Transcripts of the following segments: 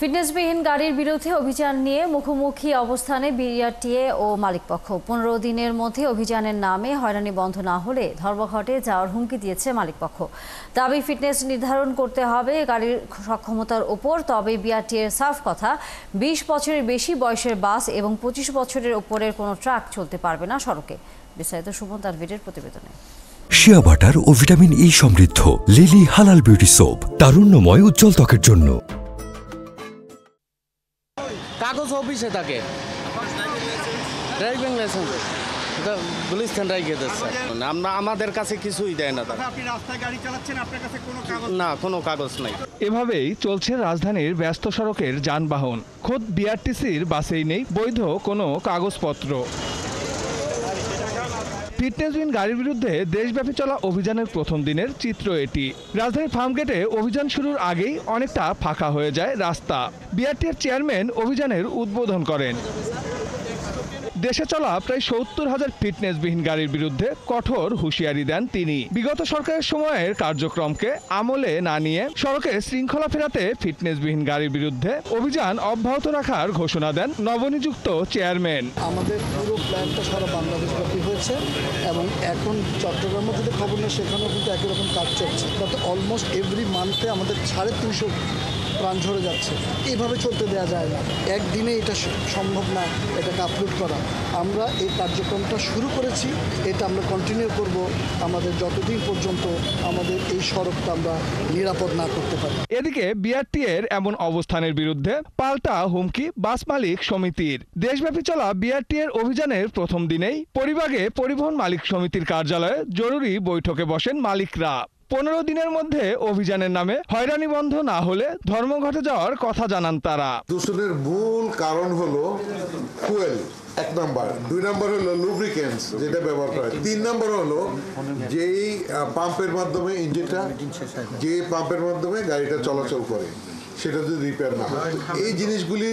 ফিটনেসবিহীন গাড়ির বিরুদ্ধে অভিযান নিয়ে মুখোমুখি অবস্থানে বিআরটিএ ও মালিকপক্ষ। ১৫ দিনের মধ্যে অভিযানের নামে হয়রানি বন্ধ না হলে ধর্মঘটে যাওয়ার হুমকি দিয়েছে মালিকপক্ষ। দাবি, ফিটনেস নির্ধারণ করতে হবে গাড়ির সক্ষমতার উপর। তবে বিআরটিএর সাফ কথা, ২০ বছরের বেশি বয়সের বাস এবং ২৫ বছরের উপরের কোনো ট্রাক চলতে পারবে না সড়কে। বিস্তারিত সুমন তানভীরের প্রতিবেদনে। শিয়া বাটার ও ভিটামিন ই সমৃদ্ধ লিলি হালাল বিউটি সোপ, তারুণ্যময় উজ্জ্বল ত্বকের জন্য। কাগজ অফিসে থাকে, ড্রাইভিং লাইসেন্স গুলিস্তান রাইখে দিচ্ছে। আমাদের কাছে কিছুই দেয় না। আপনি রাস্তায় গাড়ি চালাচ্ছেন, আপনার কাছে কোনো কাগজ? না, কোনো কাগজ নাই। এভাবেই চলছে রাজধানীর ব্যস্ত সড়কের যানবাহন। খোদ বিআরটিসির বাসেই নেই বৈধ কোনো কাগজপত্র। ফিটনেসবিহীন গাড়ির বিরুদ্ধে দেশব্যাপী চলা অভিযানের প্রথম দিনের চিত্র এটি। রাজধানীর ফার্মগেটে অভিযান শুরুর আগেই অনেকটা ফাঁকা হয়ে যায় রাস্তা। বিআরটিএর চেয়ারম্যান অভিযানের উদ্বোধন করেন। দেশে চলা প্রায় ৭০,০০০ ফিটনেসবিহীন গাড়ির বিরুদ্ধে কঠোর হুঁশিয়ারি দেন তিনি। বিগত সরকারের সময়ের কার্যক্রমকে আমলে না নিয়ে সড়কে শৃঙ্খলা ফেরাতে ফিটনেসবিহীন গাড়ির বিরুদ্ধে অভিযান অব্যাহত রাখার ঘোষণা দেন নবনিযুক্ত চেয়ারম্যান। আমাদের পুরো প্ল্যানটা সারা বাংলাদেশব্যাপী হয়েছে এবং এখন চট্টগ্রামে যদি খবর নেই, সেখানেও কিন্তু একই রকম কাজ চলছে। তাতে অলমোস্ট এভরি মান্থে আমাদের ৩৫০ প্রাণ ঝরে যাচ্ছে। এইভাবে চলতে দেওয়া যায় না, একদিনে এটা সম্ভব না এটাকে আপলোড করা। আমরা এই কার্যক্রমটা শুরু করেছি, এটা আমরা কন্টিনিউ করব আমাদের যতদিন পর্যন্ত আমাদের এই সড়কটা আমরা নিরাপদ না করতে পারি। এদিকে বিআরটিএর এমন অবস্থানের বিরুদ্ধে পাল্টা হুমকি বাস মালিক সমিতির। দেশব্যাপী চলা বিআরটিএর অভিযানের প্রথম দিনেই পরিবাগে পরিবহন মালিক সমিতির কার্যালয়ে জরুরি বৈঠকে বসেন মালিকরা। ১৫ দিনের মধ্যে অভিযানের নামে হয়রানি বন্ধ না হলে ধর্মঘটে যাওয়ার কথা জানান তারা। দূষণের মূল কারণ হলো ফুয়েল, ১ নম্বর। ২ নম্বর হলো লুব্রিকেন্টস, যেটা ব্যবহার করে। ৩ নম্বর হলো যেই পাম্পের মাধ্যমে ইঞ্জিনটা, যে পাম্পের মাধ্যমে গাড়িটা চলাচল করে, সেটা যদি রিপেয়ার না হয়। এই জিনিসগুলি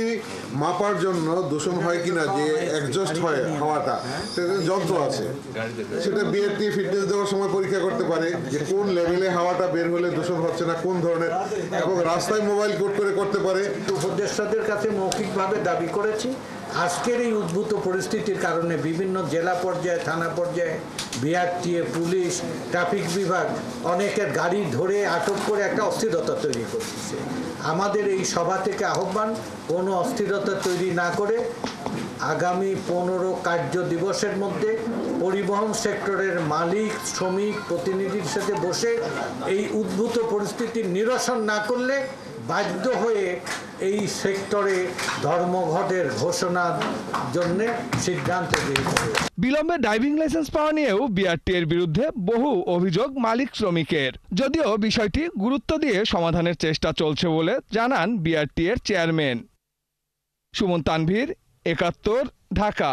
মাপার জন্য দূষণ হয় কিনা, যে এক্সজস্ট হয় হাওয়াটা, সেটা যন্ত্র আছে। সেটা বিআরটি ফিটনেস দেওয়ার সময় পরীক্ষা করতে পারে যে কোন লেভেলে হাওয়াটা বের হলে দূষণ হচ্ছে না, কোন ধরনের, এবং রাস্তায় মোবাইল কোড করে করতে পারে। উপদেষ্টাদের কাছে মৌখিকভাবে দাবি করেছি, আজকের এই উদ্ভূত পরিস্থিতির কারণে বিভিন্ন জেলা পর্যায়ে, থানা পর্যায়ে বিআরটিএ, পুলিশ, ট্রাফিক বিভাগ অনেকের গাড়ি ধরে আটক করে একটা অস্থিরতা তৈরি করতেছে। আমাদের এই সভা থেকে আহ্বান, কোনো অস্থিরতা তৈরি না করে আগামী ১৫ কার্য দিবসের মধ্যে পরিবহন সেক্টরের মালিক, শ্রমিক প্রতিনিধির সাথে বসে এই উদ্ভূত পরিস্থিতির নিরসন না করলে বাধ্য হয়ে এই সেক্টরে ধর্মঘটের ঘোষণার জন্য সিদ্ধান্ত দিয়েছে। বিলম্বে ড্রাইভিং লাইসেন্স পাওয়া নিয়েও বিআরটিএর বিরুদ্ধে বহু অভিযোগ মালিক শ্রমিকের। যদিও বিষয়টি গুরুত্ব দিয়ে সমাধানের চেষ্টা চলছে বলে জানান বিআরটিএর চেয়ারম্যান। সুমন তানভীর, ৭১, ঢাকা।